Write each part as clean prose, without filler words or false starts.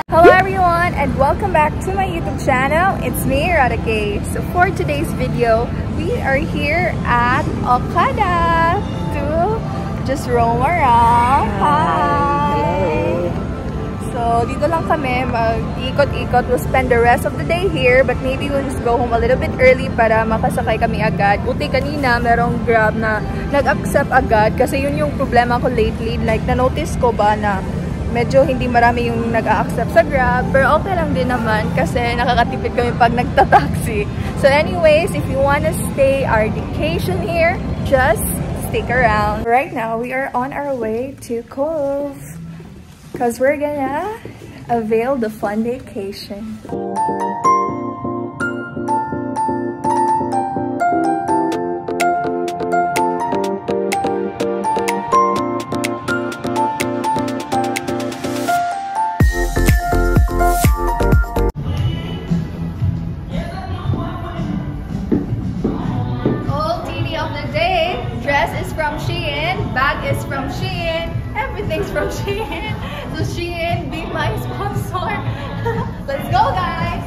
Hello everyone and welcome back to my YouTube channel. It's me, Rada K. So for today's video, we are here at Okada to just roam around. Hi! So dito lang kami, mag-ikot-ikot. We'll spend the rest of the day here, but maybe we'll just go home a little bit early para makasakay kami agad. Buti kanina merong Grab na nag-accept agad kasi yun yung problema ko lately. Like na-notice ko ba na medyo hindi marami yung nag-a-accept sa Grab, pero okay lang din naman kasi nakakatipid kami pag nagta-taxi. So anyways, if you wanna stay our vacation here, just stick around. Right now, we are on our way to Cove because we're gonna avail the fun vacation. Dress is from Shein, bag is from Shein, everything's from Shein. So Shein, be my sponsor. Let's go, guys!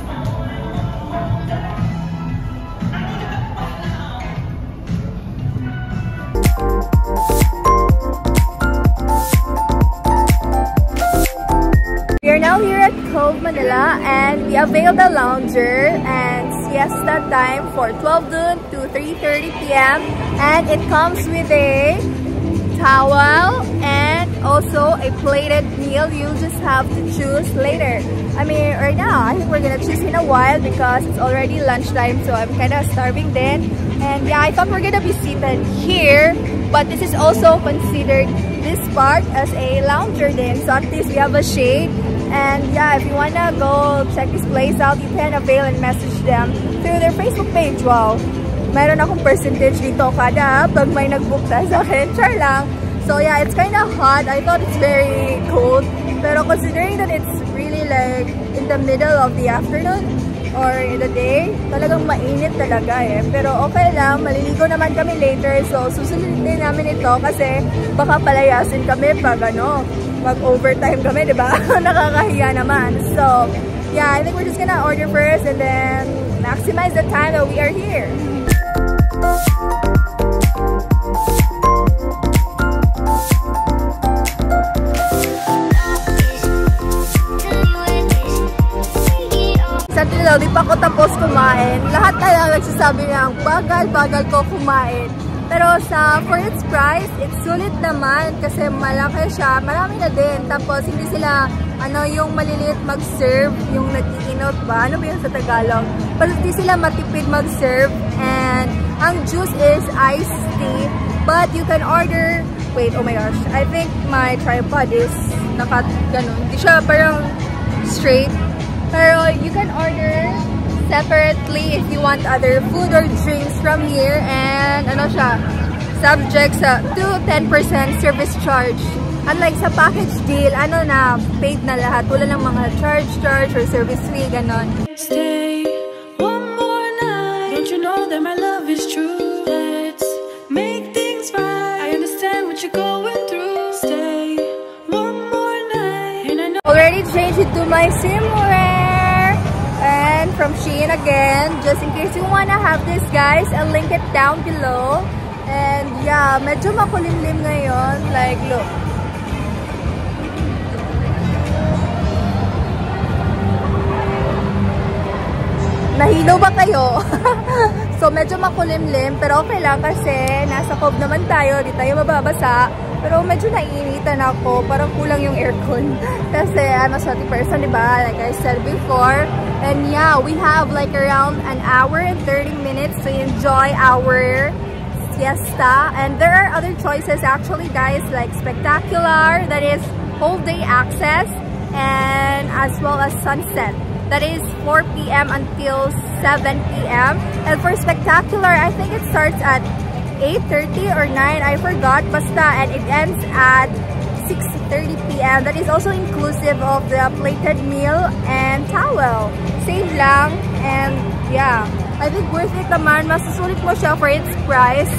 We are now here at Cove, Manila, and we avail the lounger and siesta time for 12 noon to 3:30 p.m. and it comes with a towel and also a plated meal. You'll just have to choose later. I mean, right now, I think we're gonna choose in a while because it's already lunchtime, so I'm kind of starving then. And yeah, I thought we're gonna be seated here, but this is also considered this part as a lounger then. So at least we have a shade. And yeah, if you wanna go check this place out, you can avail and message them through their Facebook page. Wow! Meron akong percentage dito kada pag may nag-book sa akin. Char lang. So yeah, it's kind of hot. I thought it's very cold. Pero considering that it's really like in the middle of the afternoon or in the day, talagang mainit talaga eh. Pero okay lang, maliligo naman kami later. So susundin namin ito kasi baka palayasin kami pag mag-overtime kami, diba? Nakakahiya naman. So yeah, I think we're just gonna order first and then maximize the time that we are here. Sabi nila, di pa ako tapos kumain. Lahat na nagsasabi ng bagal-bagal ko kumain. Pero for its price, it's sulit naman kasi malaki siya. Marami na din. Tapos hindi sila yung maliliit mag-serve, yung nag-iinot ba? Ano ba yun sa Tagalog? Pero hindi sila matipid mag-serve. And ang juice is iced tea. But you can order, wait, oh my gosh. I think my tripod is ganun. Hindi siya parang straight. Pero you can order separately if you want other food or drinks from here. And subject to 10% service charge. Unlike sa package deal, na, paid na lahat. Wala ng mga charge or service fee, ganon. Stay one more night. Don't you know that my love is true? Let's make things right. I understand what you're going through. Stay one more night. And I know already changed it to my swimwear. And from Shein again. Just in case you wanna have this, guys, I'll link it down below. And yeah, medyo makulimlim ngayon. Like, look. Nahilo ba kayo? So medyo makulimlim, pero okay lang kasi nasa Cove naman tayo, di tayo mababasa. Pero medyo naiinitan ako, parang kulang yung aircon. Kasi I'm a sweaty person, diba? Like I said before. And yeah, we have like around an hour and 30 minutes to enjoy our siesta. And there are other choices actually, guys, like Spectacular, that is whole day access, and as well as Sunset. That is 4 p.m. until 7 p.m. And for Spectacular, I think it starts at 8:30 or 9, I forgot, basta, and it ends at 6:30 p.m. That is also inclusive of the plated meal and towel. Same lang, and yeah, I think worth it naman. Masusulit mo siya for its price.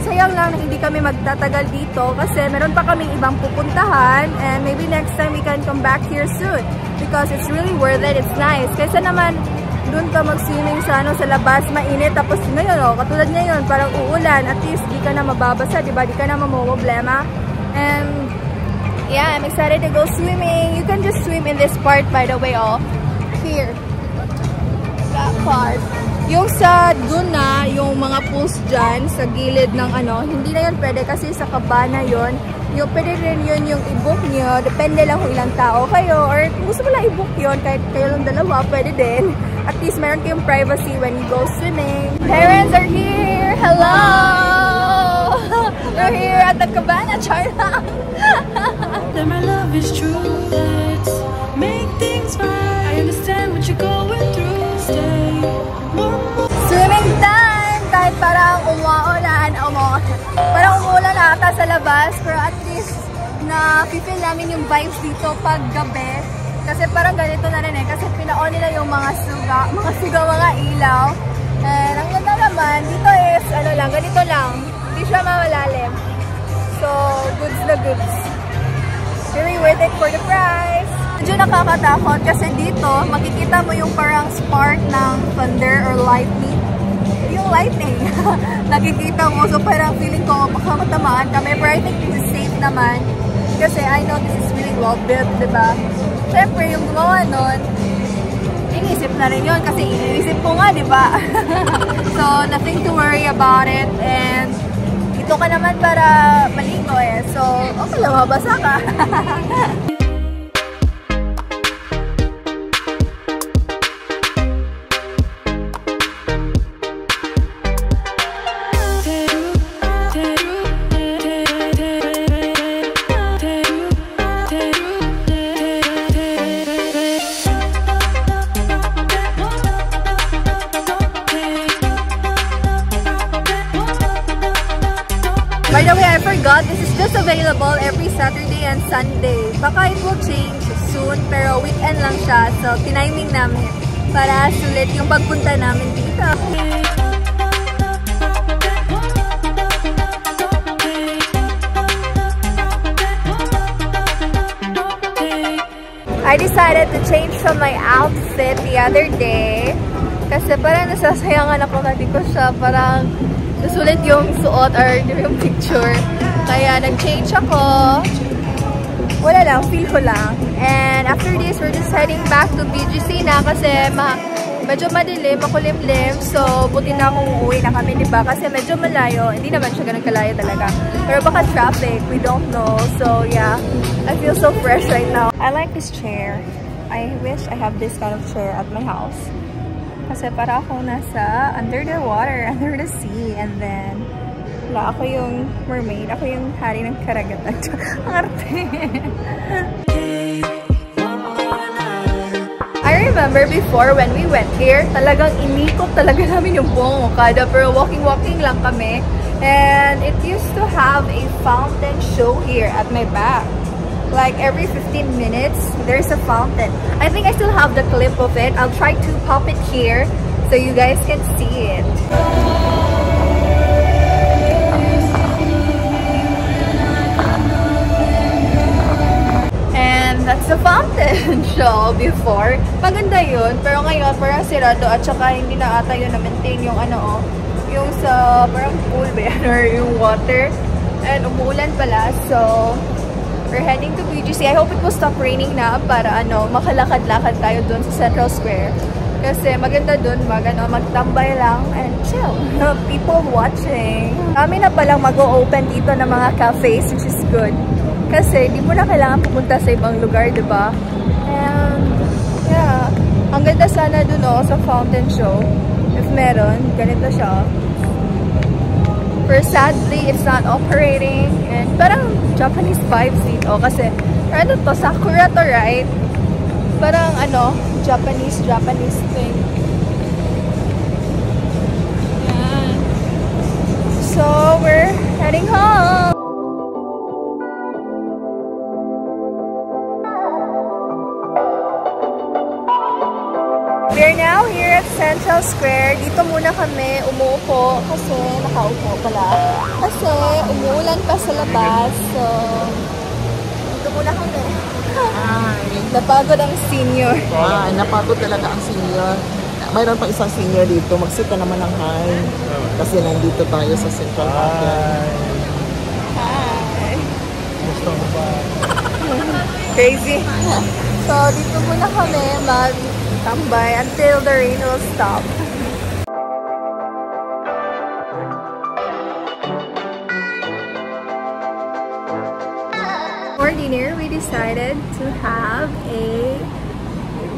sayang lang na hindi kami magtatagal dito kasi meron pa kaming ibang pupuntahan and maybe next time we can come back here soon because it's really worth it, it's nice. Kaysa naman dun ka mag-swimming sa, sa labas, mainit, tapos ngayon, katulad ngayon, parang uulan, at least di ka na mababasa, diba? Di ka na mamumblema. And yeah, I'm excited to go swimming. You can just swim in this part, by the way, here. That part. Yung sa dun na, yung mga pools dyan, sa gilid ng hindi na yun pwede kasi sa cabana yun. Yung pwede rin yun yung i-book nyo. Depende lang kung ilang tao kayo. Or kung gusto mo lang i-book yun, kahit kayo lang dalawa, pwede din. At least meron kayong privacy when you go swimming. Parents are here! Hello! We're here at the cabana, China. That my love is true. Let's make things right. I understand what you're going through. Stay one more. Swimming time! Kahit parang umuulan na ata sa labas, pero at least na-feel namin yung vibes dito pag gabi. Kasi parang ganito na rin kasi pinaon nila yung mga ilaw. And ang ganda naman, dito is, ganito lang. Hindi siya mamalalim. So, goods na goods. Very worth it for the price. Medyo nakakatakot kasi dito, makikita mo yung parang spark ng thunder or lightning. Yung lightning, nakikita mo. So, parang feeling ko, baka matamaan kami. But I think this is safe naman. Kasi I know this is really well built, diba? Siyempre, yung gumawa nun, inisip na rin yun kasi iniisip ko nga, diba? So, nothing to worry about it. And, ito ka naman para maligo So, okay lang, mabasa ka. By the way, I forgot, this is just available every Saturday and Sunday. Baka it will change soon, pero weekend lang siya. So, tiniming namin para sulit yung pagpunta namin dito. I decided to change from my outfit the other day. Kasi parang nasasayangan ako na di ko siya parang nasulit yung suot or yung picture. Kaya nag-change ako. Wala lang, feel ko lang. And after this, we're just heading back to BGC na kasi medyo madilim, makulimlim. So, buti na kung uuwi na kami, diba? Kasi medyo malayo. Hindi naman siya ganun kalayo talaga. Pero baka traffic, we don't know. So, yeah. I feel so fresh right now. I like this chair. I wish I have this kind of chair at my house. Kasi para ako nasa under the water, under the sea, and then ako yung mermaid, ako yung hari ng karagatan. Ang arte! I remember before when we went here, talagang inikot talaga namin yung buong Okada, pero walking lang kami. And it used to have a fountain show here at my back. Like every 15 minutes, there's a fountain. I think I still have the clip of it. I'll try to pop it here so you guys can see it. And that's the fountain show before. Maganda yun, pero ngayon parang sirado at saka hindi na ata yun na-maintain yung yung sa parang pool ba yan or yung water. And umuulan pala, so we're heading to BGC. I hope it will stop raining na para makalakad-lakad tayo dun sa Central Square. Kasi maganda dun magtambay lang and chill. People watching. Kami na palang mag-o-open dito ng mga cafes, which is good. Kasi di mo na kailangan pupunta sa ibang lugar, diba? And yeah, ang ganda sana dun sa fountain show. If meron, ganito siya. But sadly, it's not operating. And parang Japanese vibes dito. Kasi, ano to? Sakura to, right? Parang Japanese thing. Yan. So, we're heading home. We're now here at Central Square. Dito muna kami umuupo kasi nakaupo pala. Kasi umuulan pa sa labas. So, dito muna kami. Napagod ang senior. Napagod talaga ang senior. Mayroon pa isang senior dito. Magsita naman ng hi. Kasi nandito tayo sa Central Market. Hi. Crazy. So, dito muna kami magtambay until the rain will stop. For dinner, we decided to have a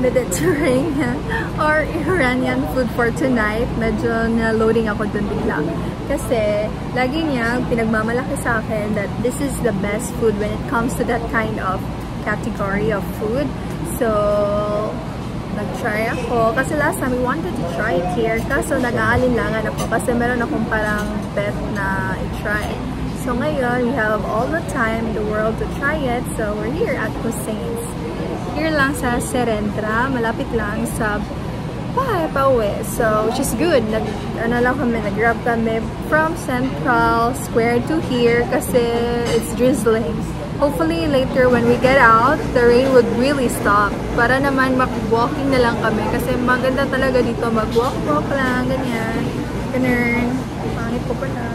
Mediterranean or Iranian food for tonight. Medyo na-loading ako dun bigla. Kasi lagi niya pinagmamalaki sa akin that this is the best food when it comes to that kind of category of food. So, nag-try ako. Kasi last time we wanted to try it here. Kaso nag-aalinlangan ako kasi meron akong parang bet na i-try. So ngayon, we have all the time in the world to try it. So we're here at Hussein's. Here lang sa Serentra, malapit lang sa pauwi. So, which is good. Nag-grab kami from Central Square to here kasi it's drizzling. Hopefully, later when we get out, the rain would really stop. Para naman mag-walking na lang kami kasi maganda talaga dito. Mag-walk-walk lang, ganyan. Ganun. Pangit ko pala.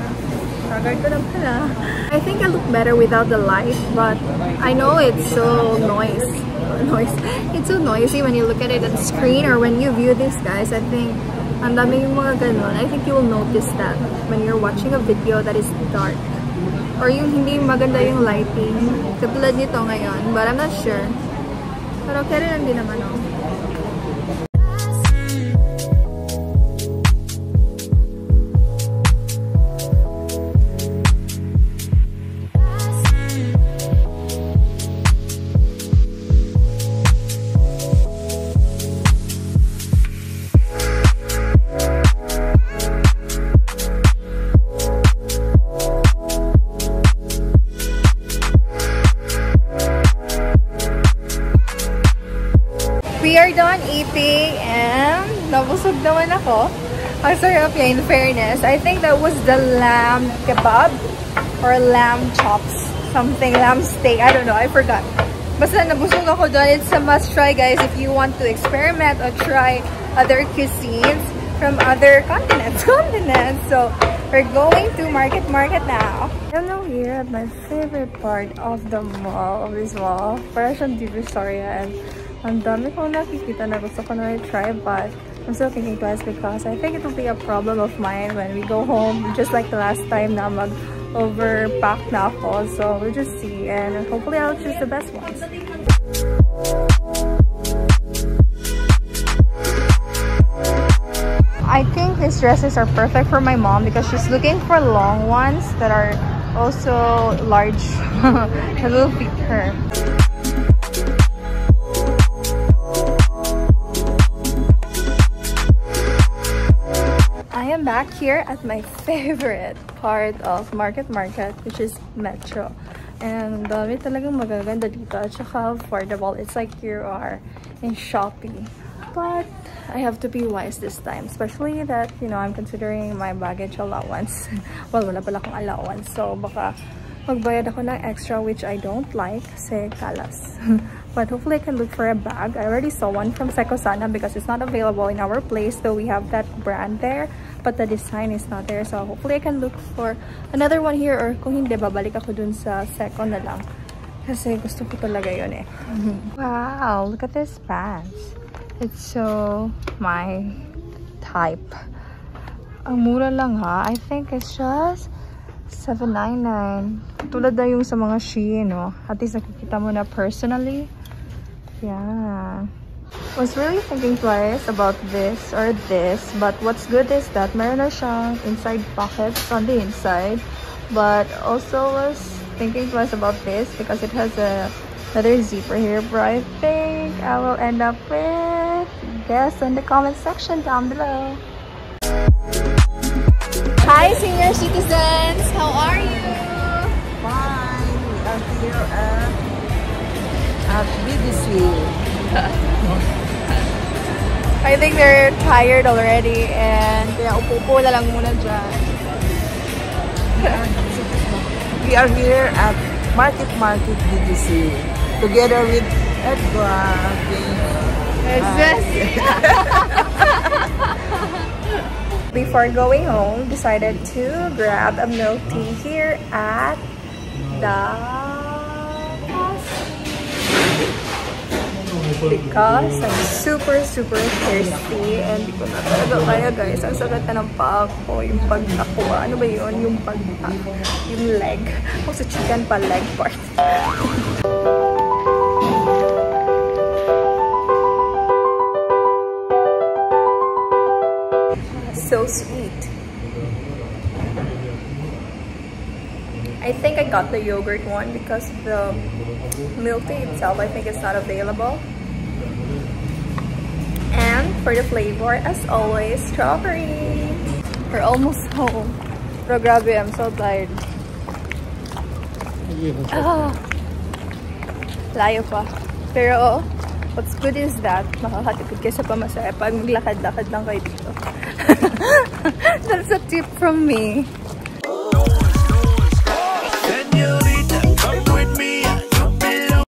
Tagad ko na pala. I think I look better without the light, but I know it's so It's so noisy when you look at it on the screen or when you view this, guys. I think ang dami yung mga ganun. I think you will notice that when you're watching a video that is dark or yung hindi maganda yung lighting. Katulad nito ngayon, but I'm not sure. Pero okay rin din naman, oh. We are done eating and nabusog naman ako. Ang sarap niya, in fairness. I think that was the lamb kebab or lamb chops. Something, lamb steak. I don't know, I forgot. Basta nabusog ako doon. It's a must try, guys, if you want to experiment or try other cuisines from other continents. So, we're going to Market now. I'm now here at my favorite part of the mall, of this mall. Para siyang Divisoria, and ang dami kong nakikita na gusto ko na try, but I'm still thinking twice because I think it will be a problem of mine when we go home, just like the last time na mag-overpack na ako. So we'll just see, and hopefully I'll choose the best ones. I think these dresses are perfect for my mom because she's looking for long ones that are also large. That will fit her. I am back here at my favorite part of Market, which is Metro. And dami talagang magaganda dito at saka affordable. It's like you are in Shopee. But I have to be wise this time, especially that, you know, I'm considering my baggage allowance. Well, wala pala akong allowance. So baka magbayad ako ng extra, which I don't like kasi kalas. But hopefully I can look for a bag. I already saw one from Seco Sana because it's not available in our place, though we have that brand there, but the design is not there. So hopefully I can look for another one here, or kung hindi, babalik ako dun sa Seco na lang. Kasi gusto ko talaga yun eh. Wow, look at this pants. It's so my type. Ang mura lang ha. I think it's just $7.99. Tulad na yung sa mga Shein, no? At least nakikita mo na personally. Yeah. Was really thinking twice about this or this, but what's good is that meron na siyang inside pockets on the inside, but also was thinking twice about this because it has another zipper here. But I think I will end up with, guess in the comment section down below. Hi, senior citizens, how are you? Fine. We are here at BDC. I think they're tired already and kaya upo-upo na lang muna dyan. We are here at Market DGC together with Edgar. Before going home, decided to grab a milk tea here at the because I'm super thirsty and di ko na talaga kaya guys. Ang sakit na ng paa ko, yung pag-aqua. Ano ba yun? Yung yung leg. Kung sa chicken pa, leg part. So sweet. I think I got the yogurt one because the milk tea itself I think it's not available. And for the flavor, as always, strawberry. We're almost home. Pero grabe, I'm so tired. Layo pa. Pero what's good is that makakatipid kayo sa pamasahe pag maglakad-lakad lang kayo dito. That's a tip from me.